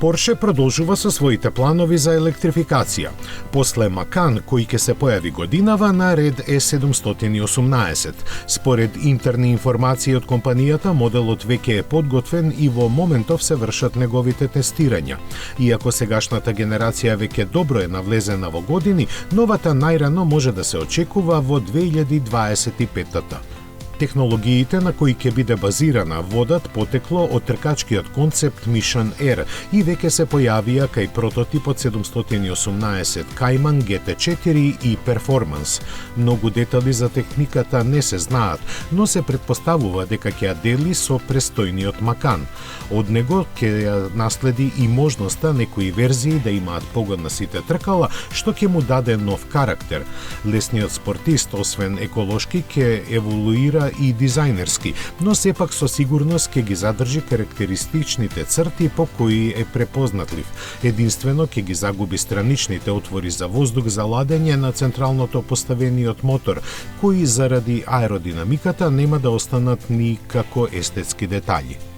Порше продолжува со своите планови за електрификација. После Макан, кој ќе се појави годинава, на ред е 718. Според интерни информации од компанијата, моделот веќе е подготвен и во моментов се вршат неговите тестирања. Иако сегашната генерација веќе добро е навлезена во години, новата најрано може да се очекува во 2025-та. Технологиите на кои ќе биде базирана водат потекло од тркачкиот концепт Mission Air и веќе се појавија кај прототипот 718 Cayman GT4 и Performance. Многу детали за техниката не се знаат, но се претпоставува дека ќе ја дели со престојниот Макан. Од него ќе ја наследи и можноста некои верзии да имаат погон на сите тркала, што ќе му даде нов карактер. Лесниот спортист, освен еколошки, ќе еволуира и дизајнерски, но сепак со сигурност ќе ги задржи карактеристичните црти по кои е препознатлив. Единствено ќе ги загуби страничните отвори за воздух за ладење на централното поставениот мотор, кои заради аеродинамиката нема да останат ни како естетски детали.